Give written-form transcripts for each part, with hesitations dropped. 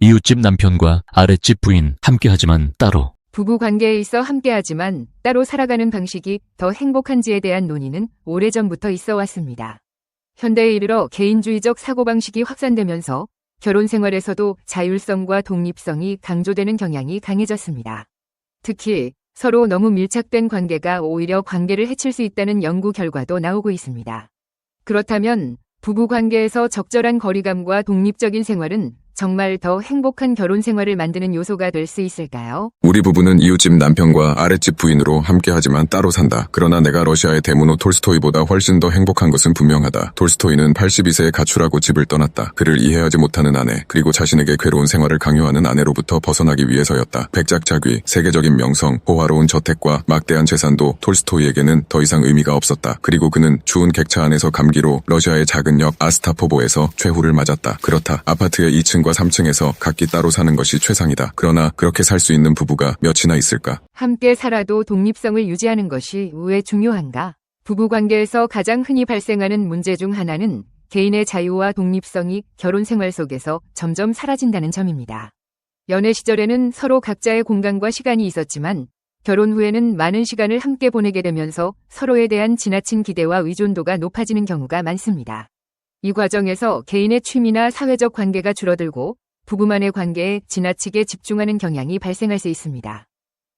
이웃집 남편과 아랫집 부인 함께하지만 따로. 부부 관계에 있어 함께하지만 따로 살아가는 방식이 더 행복한지에 대한 논의는 오래전부터 있어 왔습니다. 현대에 이르러 개인주의적 사고방식이 확산되면서 결혼 생활에서도 자율성과 독립성이 강조되는 경향이 강해졌습니다. 특히 서로 너무 밀착된 관계가 오히려 관계를 해칠 수 있다는 연구 결과도 나오고 있습니다. 그렇다면 부부 관계에서 적절한 거리감과 독립적인 생활은 정말 더 행복한 결혼 생활을 만드는 요소가 될 수 있을까요? 우리 부부는 이웃집 남편과 아랫집 부인으로 함께하지만 따로 산다. 그러나 내가 러시아의 대문호 톨스토이보다 훨씬 더 행복한 것은 분명하다. 톨스토이는 82세에 가출하고 집을 떠났다. 그를 이해하지 못하는 아내, 그리고 자신에게 괴로운 생활을 강요하는 아내로부터 벗어나기 위해서였다. 백작자귀, 세계적인 명성, 호화로운 저택과 막대한 재산도 톨스토이에게는 더 이상 의미가 없었다. 그리고 그는 추운 객차 안에서 감기로 러시아의 작은 역 아스타포보에서 최후를 맞았다. 그렇다. 아파트의 2층과 3층에서 각기 따로 사는 것이 최상이다. 그러나 그렇게 살 수 있는 부부가 몇이나 있을까? 함께 살아도 독립성을 유지하는 것이 왜 중요한가? 부부 관계에서 가장 흔히 발생하는 문제 중 하나는 개인의 자유와 독립성이 결혼 생활 속에서 점점 사라진다는 점입니다. 연애 시절에는 서로 각자의 공간과 시간이 있었지만 결혼 후에는 많은 시간을 함께 보내게 되면서 서로에 대한 지나친 기대와 의존도가 높아지는 경우가 많습니다. 이 과정에서 개인의 취미나 사회적 관계가 줄어들고 부부만의 관계에 지나치게 집중하는 경향이 발생할 수 있습니다.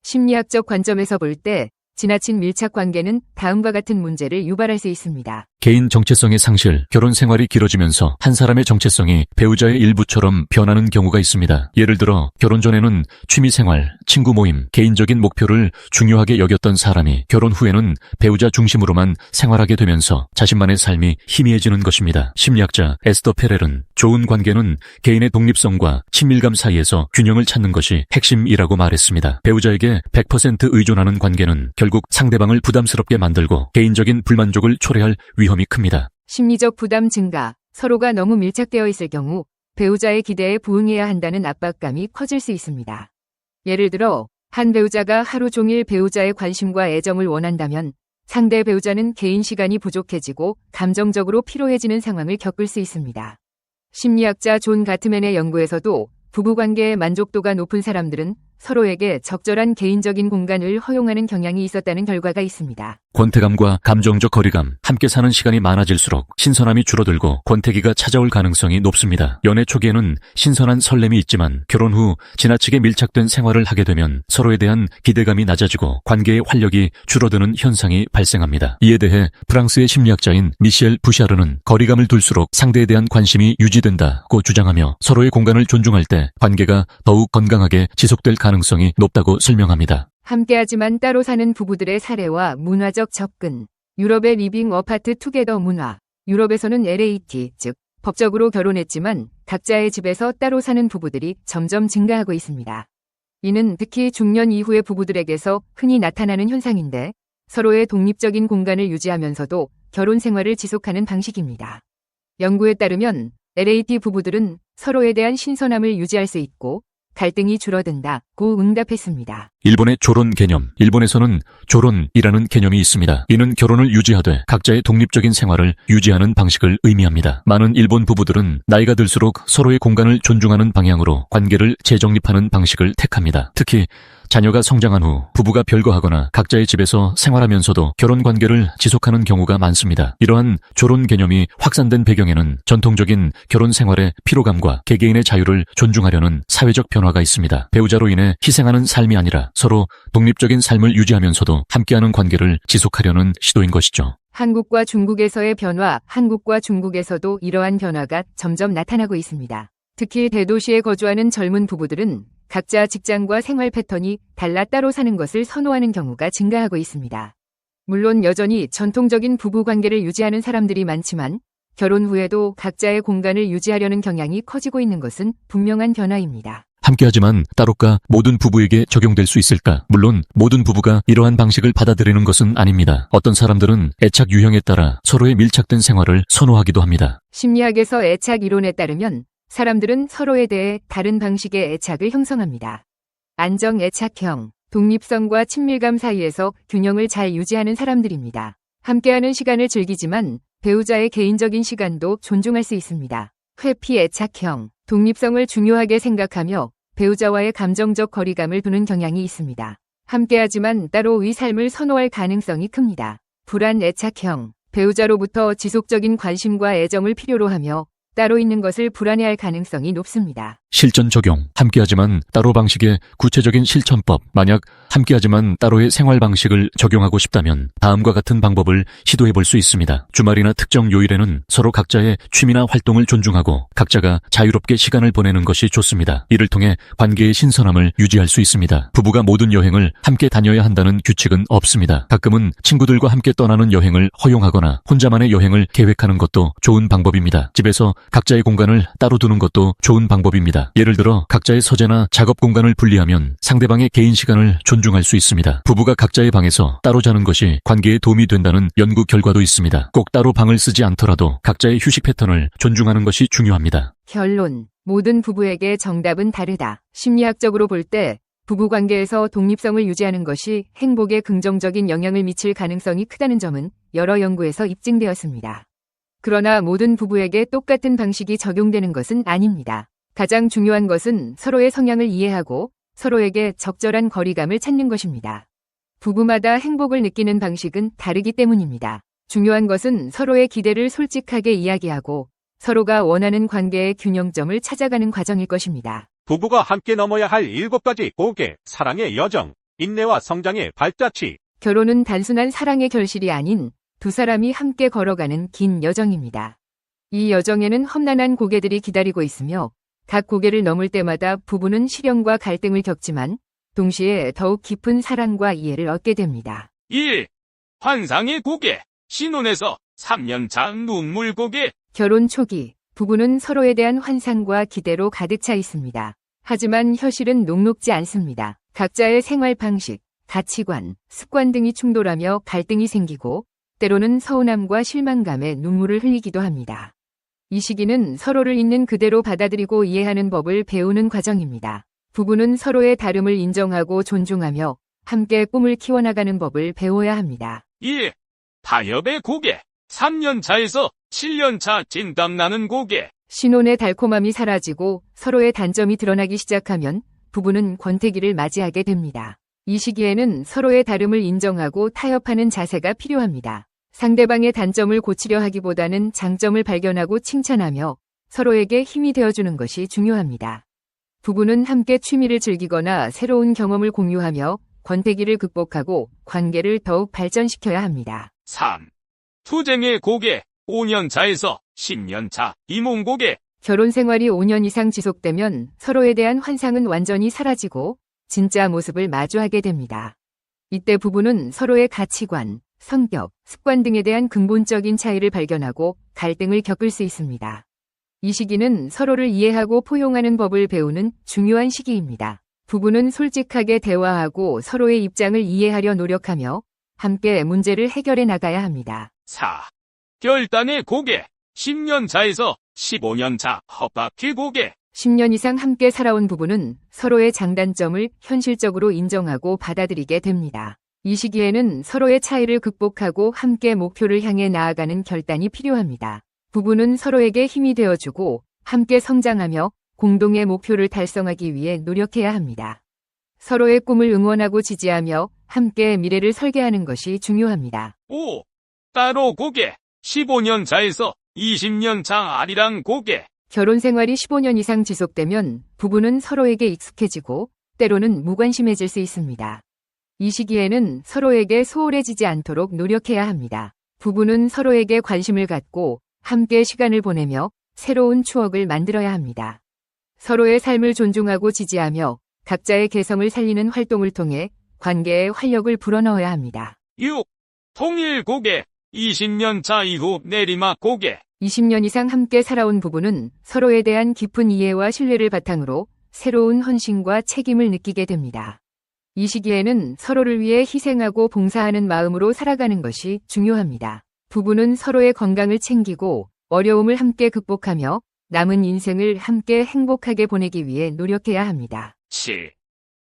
심리학적 관점에서 볼 때 지나친 밀착 관계는 다음과 같은 문제를 유발할 수 있습니다. 개인 정체성의 상실, 결혼 생활이 길어지면서 한 사람의 정체성이 배우자의 일부처럼 변하는 경우가 있습니다. 예를 들어 결혼 전에는 취미생활, 친구 모임, 개인적인 목표를 중요하게 여겼던 사람이 결혼 후에는 배우자 중심으로만 생활하게 되면서 자신만의 삶이 희미해지는 것입니다. 심리학자 에스더 페렐은 좋은 관계는 개인의 독립성과 친밀감 사이에서 균형을 찾는 것이 핵심이라고 말했습니다. 배우자에게 100% 의존하는 관계는 결국 상대방을 부담스럽게 만들고 개인적인 불만족을 초래할 위험이 큽니다. 심리적 부담 증가, 서로가 너무 밀착되어 있을 경우 배우자의 기대에 부응해야 한다는 압박감이 커질 수 있습니다. 예를 들어 한 배우자가 하루 종일 배우자의 관심과 애정을 원한다면 상대 배우자는 개인 시간이 부족해지고 감정적으로 피로해지는 상황을 겪을 수 있습니다. 심리학자 존 가트맨의 연구에서도 부부관계의 만족도가 높은 사람들은 서로에게 적절한 개인적인 공간을 허용하는 경향이 있었다는 결과가 있습니다. 권태감과 감정적 거리감, 함께 사는 시간이 많아질수록 신선함이 줄어들고 권태기가 찾아올 가능성이 높습니다. 연애 초기에는 신선한 설렘이 있지만 결혼 후 지나치게 밀착된 생활을 하게 되면 서로에 대한 기대감이 낮아지고 관계의 활력이 줄어드는 현상이 발생합니다. 이에 대해 프랑스의 심리학자인 미셸 부샤르는 거리감을 둘수록 상대에 대한 관심이 유지된다고 주장하며 서로의 공간을 존중할 때 관계가 더욱 건강하게 지속될 가능성이 높다고 설명합니다. 함께하지만 따로 사는 부부들의 사례와 문화적 접근. 유럽의 리빙 어파트 투게더 문화. 유럽에서는 LAT, 즉 법적으로 결혼했지만 각자의 집에서 따로 사는 부부들이 점점 증가하고 있습니다. 이는 특히 중년 이후의 부부들에게서 흔히 나타나는 현상인데 서로의 독립적인 공간을 유지하면서도 결혼 생활을 지속하는 방식입니다. 연구에 따르면 LAT 부부들은 서로에 대한 신선함을 유지할 수 있고 갈등이 줄어든다고 응답했습니다. 일본의 조론 개념. 일본에서는 조론이라는 개념이 있습니다. 이는 결혼을 유지하되 각자의 독립적인 생활을 유지하는 방식을 의미합니다. 많은 일본 부부들은 나이가 들수록 서로의 공간을 존중하는 방향으로 관계를 재정립하는 방식을 택합니다. 특히 자녀가 성장한 후 부부가 별거하거나 각자의 집에서 생활하면서도 결혼 관계를 지속하는 경우가 많습니다. 이러한 조론 개념이 확산된 배경에는 전통적인 결혼 생활의 피로감과 개개인의 자유를 존중하려는 사회적 변화가 있습니다. 배우자로 인해 희생하는 삶이 아니라 서로 독립적인 삶을 유지하면서도 함께하는 관계를 지속하려는 시도인 것이죠. 한국과 중국에서의 변화, 한국과 중국에서도 이러한 변화가 점점 나타나고 있습니다. 특히 대도시에 거주하는 젊은 부부들은 각자 직장과 생활 패턴이 달라 따로 사는 것을 선호하는 경우가 증가하고 있습니다. 물론 여전히 전통적인 부부 관계를 유지하는 사람들이 많지만 결혼 후에도 각자의 공간을 유지하려는 경향이 커지고 있는 것은 분명한 변화입니다. 함께하지만 따로가 모든 부부에게 적용될 수 있을까? 물론 모든 부부가 이러한 방식을 받아들이는 것은 아닙니다. 어떤 사람들은 애착 유형에 따라 서로의 밀착된 생활을 선호하기도 합니다. 심리학에서 애착 이론에 따르면 사람들은 서로에 대해 다른 방식의 애착을 형성합니다. 안정 애착형, 독립성과 친밀감 사이에서 균형을 잘 유지하는 사람들입니다. 함께하는 시간을 즐기지만 배우자의 개인적인 시간도 존중할 수 있습니다. 회피 애착형, 독립성을 중요하게 생각하며 배우자와의 감정적 거리감을 두는 경향이 있습니다. 함께하지만 따로의 삶을 선호할 가능성이 큽니다. 불안 애착형, 배우자로부터 지속적인 관심과 애정을 필요로 하며 따로 있는 것을 불안해할 가능성이 높습니다. 실전 적용, 함께하지만 따로 방식의 구체적인 실천법. 만약 함께하지만 따로의 생활 방식을 적용하고 싶다면 다음과 같은 방법을 시도해 볼 수 있습니다. 주말이나 특정 요일에는 서로 각자의 취미나 활동을 존중하고 각자가 자유롭게 시간을 보내는 것이 좋습니다. 이를 통해 관계의 신선함을 유지할 수 있습니다. 부부가 모든 여행을 함께 다녀야 한다는 규칙은 없습니다. 가끔은 친구들과 함께 떠나는 여행을 허용하거나 혼자만의 여행을 계획하는 것도 좋은 방법입니다. 집에서 각자의 공간을 따로 두는 것도 좋은 방법입니다. 예를 들어 각자의 서재나 작업 공간을 분리하면 상대방의 개인 시간을 존중할 수 있습니다. 부부가 각자의 방에서 따로 자는 것이 관계에 도움이 된다는 연구 결과도 있습니다. 꼭 따로 방을 쓰지 않더라도 각자의 휴식 패턴을 존중하는 것이 중요합니다. 결론. 모든 부부에게 정답은 다르다. 심리학적으로 볼 때 부부관계에서 독립성을 유지하는 것이 행복에 긍정적인 영향을 미칠 가능성이 크다는 점은 여러 연구에서 입증되었습니다. 그러나 모든 부부에게 똑같은 방식이 적용되는 것은 아닙니다. 가장 중요한 것은 서로의 성향을 이해하고 서로에게 적절한 거리감을 찾는 것입니다. 부부마다 행복을 느끼는 방식은 다르기 때문입니다. 중요한 것은 서로의 기대를 솔직하게 이야기하고 서로가 원하는 관계의 균형점을 찾아가는 과정일 것입니다. 부부가 함께 넘어야 할 7가지 고개, 사랑의 여정, 인내와 성장의 발자취. 결혼은 단순한 사랑의 결실이 아닌 두 사람이 함께 걸어가는 긴 여정입니다. 이 여정에는 험난한 고개들이 기다리고 있으며 각 고개를 넘을 때마다 부부는 시련과 갈등을 겪지만 동시에 더욱 깊은 사랑과 이해를 얻게 됩니다. 1. 환상의 고개. 신혼에서 3년차 눈물 고개. 결혼 초기, 부부는 서로에 대한 환상과 기대로 가득 차 있습니다. 하지만 현실은 녹록지 않습니다. 각자의 생활 방식, 가치관, 습관 등이 충돌하며 갈등이 생기고 때로는 서운함과 실망감에 눈물을 흘리기도 합니다. 이 시기는 서로를 있는 그대로 받아들이고 이해하는 법을 배우는 과정입니다. 부부는 서로의 다름을 인정하고 존중하며 함께 꿈을 키워나가는 법을 배워야 합니다. 2. 타협의 고개. 3년차에서 7년차 진땀나는 고개. 신혼의 달콤함이 사라지고 서로의 단점이 드러나기 시작하면 부부는 권태기를 맞이하게 됩니다. 이 시기에는 서로의 다름을 인정하고 타협하는 자세가 필요합니다. 상대방의 단점을 고치려 하기보다는 장점을 발견하고 칭찬하며 서로에게 힘이 되어주는 것이 중요합니다. 부부는 함께 취미를 즐기거나 새로운 경험을 공유하며 권태기를 극복하고 관계를 더욱 발전시켜야 합니다. 3. 투쟁의 고개. 5년차에서 10년차 이몽 고개. 결혼 생활이 5년 이상 지속되면 서로에 대한 환상은 완전히 사라지고 진짜 모습을 마주하게 됩니다. 이때 부부는 서로의 가치관, 성격, 습관 등에 대한 근본적인 차이를 발견하고 갈등을 겪을 수 있습니다. 이 시기는 서로를 이해하고 포용하는 법을 배우는 중요한 시기입니다. 부부는 솔직하게 대화하고 서로의 입장을 이해하려 노력하며 함께 문제를 해결해 나가야 합니다. 4. 결단의 고개. 10년차에서 15년차 헛바퀴 고개. 10년 이상 함께 살아온 부부는 서로의 장단점을 현실적으로 인정하고 받아들이게 됩니다. 이 시기에는 서로의 차이를 극복하고 함께 목표를 향해 나아가는 결단이 필요합니다. 부부는 서로에게 힘이 되어주고 함께 성장하며 공동의 목표를 달성하기 위해 노력해야 합니다. 서로의 꿈을 응원하고 지지하며 함께 미래를 설계하는 것이 중요합니다. 5. 따로 고개. 15년차에서 20년차 아리랑 고개. 결혼 생활이 15년 이상 지속되면 부부는 서로에게 익숙해지고 때로는 무관심해질 수 있습니다. 이 시기에는 서로에게 소홀해지지 않도록 노력해야 합니다. 부부는 서로에게 관심을 갖고 함께 시간을 보내며 새로운 추억을 만들어야 합니다. 서로의 삶을 존중하고 지지하며 각자의 개성을 살리는 활동을 통해 관계에 활력을 불어넣어야 합니다. 6. 통일 고개. 20년차 이후 내리막 고개. 20년 이상 함께 살아온 부부는 서로에 대한 깊은 이해와 신뢰를 바탕으로 새로운 헌신과 책임을 느끼게 됩니다. 이 시기에는 서로를 위해 희생하고 봉사하는 마음으로 살아가는 것이 중요합니다. 부부는 서로의 건강을 챙기고 어려움을 함께 극복하며 남은 인생을 함께 행복하게 보내기 위해 노력해야 합니다. 7.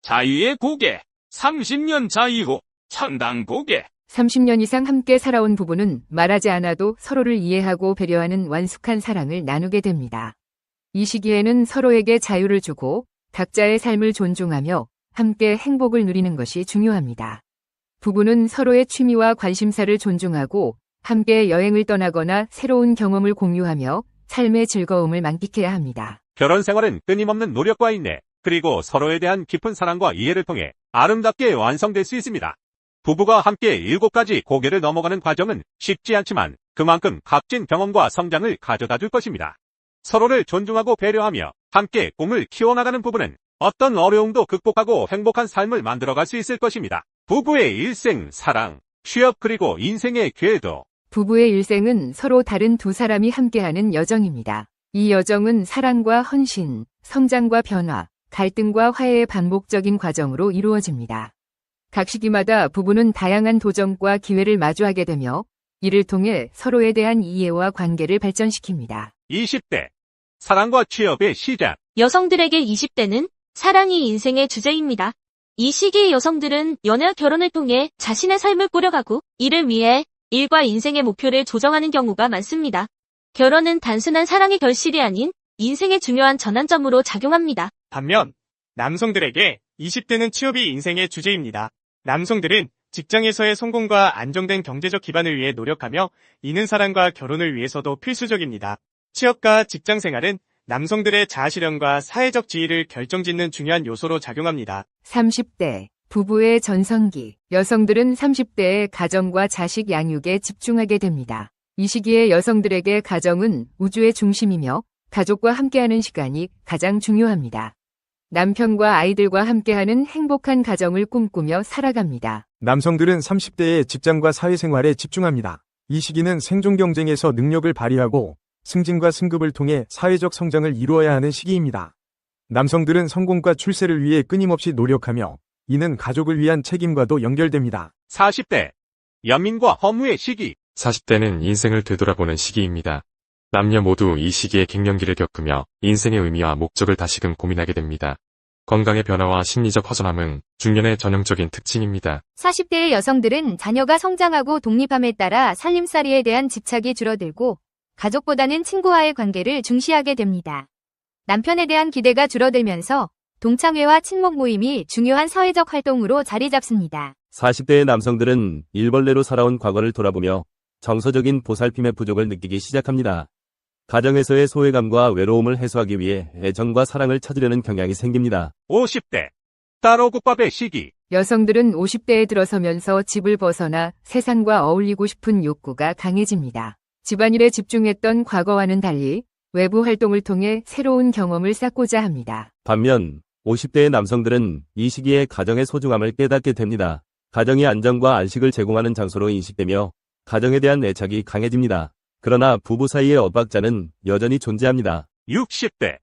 자유의 고개. 30년차 이후 천당 고개. 30년 이상 함께 살아온 부부는 말하지 않아도 서로를 이해하고 배려하는 완숙한 사랑을 나누게 됩니다. 이 시기에는 서로에게 자유를 주고 각자의 삶을 존중하며 함께 행복을 누리는 것이 중요합니다. 부부는 서로의 취미와 관심사를 존중하고 함께 여행을 떠나거나 새로운 경험을 공유하며 삶의 즐거움을 만끽해야 합니다. 결혼 생활은 끊임없는 노력과 인내, 그리고 서로에 대한 깊은 사랑과 이해를 통해 아름답게 완성될 수 있습니다. 부부가 함께 7가지 고개를 넘어가는 과정은 쉽지 않지만 그만큼 값진 경험과 성장을 가져다 줄 것입니다. 서로를 존중하고 배려하며 함께 꿈을 키워나가는 부부는 어떤 어려움도 극복하고 행복한 삶을 만들어갈 수 있을 것입니다. 부부의 일생, 사랑, 취업 그리고 인생의 궤도. 부부의 일생은 서로 다른 두 사람이 함께하는 여정입니다. 이 여정은 사랑과 헌신, 성장과 변화, 갈등과 화해의 반복적인 과정으로 이루어집니다. 각 시기마다 부부는 다양한 도전과 기회를 마주하게 되며 이를 통해 서로에 대한 이해와 관계를 발전시킵니다. 20대. 사랑과 취업의 시작. 여성들에게 20대는 사랑이 인생의 주제입니다. 이 시기의 여성들은 연애와 결혼을 통해 자신의 삶을 꾸려가고 이를 위해 일과 인생의 목표를 조정하는 경우가 많습니다. 결혼은 단순한 사랑의 결실이 아닌 인생의 중요한 전환점으로 작용합니다. 반면 남성들에게 20대는 취업이 인생의 주제입니다. 남성들은 직장에서의 성공과 안정된 경제적 기반을 위해 노력하며 이는 사랑과 결혼을 위해서도 필수적입니다. 취업과 직장 생활은 남성들의 자아실현과 사회적 지위를 결정짓는 중요한 요소로 작용합니다. 30대, 부부의 전성기. 여성들은 30대에 가정과 자식 양육에 집중하게 됩니다. 이 시기에 여성들에게 가정은 우주의 중심이며 가족과 함께하는 시간이 가장 중요합니다. 남편과 아이들과 함께하는 행복한 가정을 꿈꾸며 살아갑니다. 남성들은 30대에 직장과 사회생활에 집중합니다. 이 시기는 생존 경쟁에서 능력을 발휘하고 승진과 승급을 통해 사회적 성장을 이루어야 하는 시기입니다. 남성들은 성공과 출세를 위해 끊임없이 노력하며 이는 가족을 위한 책임과도 연결됩니다. 40대. 연민과 허무의 시기. 40대는 인생을 되돌아보는 시기입니다. 남녀 모두 이 시기에 갱년기를 겪으며 인생의 의미와 목적을 다시금 고민하게 됩니다. 건강의 변화와 심리적 허전함은 중년의 전형적인 특징입니다. 40대의 여성들은 자녀가 성장하고 독립함에 따라 살림살이에 대한 집착이 줄어들고 가족보다는 친구와의 관계를 중시하게 됩니다. 남편에 대한 기대가 줄어들면서 동창회와 친목 모임이 중요한 사회적 활동으로 자리 잡습니다. 40대의 남성들은 일벌레로 살아온 과거를 돌아보며 정서적인 보살핌의 부족을 느끼기 시작합니다. 가정에서의 소외감과 외로움을 해소하기 위해 애정과 사랑을 찾으려는 경향이 생깁니다. 50대. 따로 국밥의 시기. 여성들은 50대에 들어서면서 집을 벗어나 세상과 어울리고 싶은 욕구가 강해집니다. 집안일에 집중했던 과거와는 달리 외부 활동을 통해 새로운 경험을 쌓고자 합니다. 반면 50대의 남성들은 이 시기에 가정의 소중함을 깨닫게 됩니다. 가정이 안정과 안식을 제공하는 장소로 인식되며 가정에 대한 애착이 강해집니다. 그러나 부부 사이의 엇박자는 여전히 존재합니다. 60대.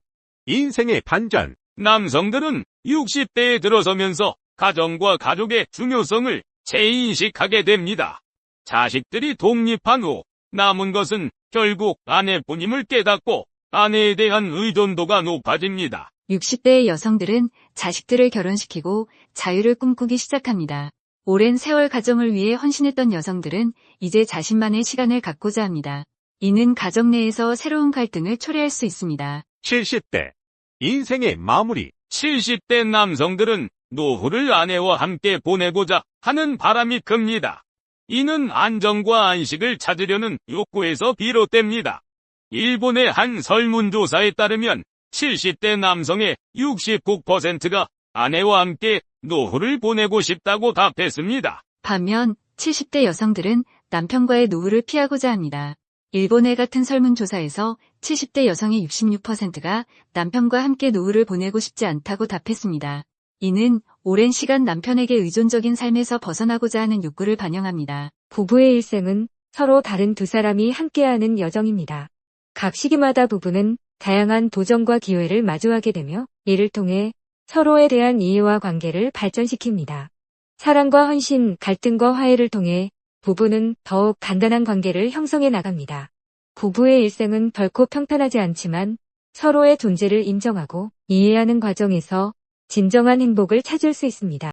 인생의 반전. 남성들은 60대에 들어서면서 가정과 가족의 중요성을 재인식하게 됩니다. 자식들이 독립한 후 남은 것은 결국 아내뿐임을 깨닫고 아내에 대한 의존도가 높아집니다. 60대의 여성들은 자식들을 결혼시키고 자유를 꿈꾸기 시작합니다. 오랜 세월 가정을 위해 헌신했던 여성들은 이제 자신만의 시간을 갖고자 합니다. 이는 가정 내에서 새로운 갈등을 초래할 수 있습니다. 70대. 인생의 마무리. 70대 남성들은 노후를 아내와 함께 보내고자 하는 바람이 큽니다. 이는 안정과 안식을 찾으려는 욕구에서 비롯됩니다. 일본의 한 설문조사에 따르면 70대 남성의 69%가 아내와 함께 노후를 보내고 싶다고 답했습니다. 반면 70대 여성들은 남편과의 노후를 피하고자 합니다. 일본의 같은 설문조사에서 70대 여성의 66%가 남편과 함께 노후를 보내고 싶지 않다고 답했습니다. 이는 오랜 시간 남편에게 의존적인 삶에서 벗어나고자 하는 욕구를 반영합니다. 부부의 일생은 서로 다른 두 사람이 함께하는 여정입니다. 각 시기마다 부부는 다양한 도전과 기회를 마주하게 되며 이를 통해 서로에 대한 이해와 관계를 발전시킵니다. 사랑과 헌신, 갈등과 화해를 통해 부부는 더욱 단단한 관계를 형성해 나갑니다. 부부의 일생은 결코 평탄하지 않지만 서로의 존재를 인정하고 이해하는 과정에서 진정한 행복을 찾을 수 있습니다.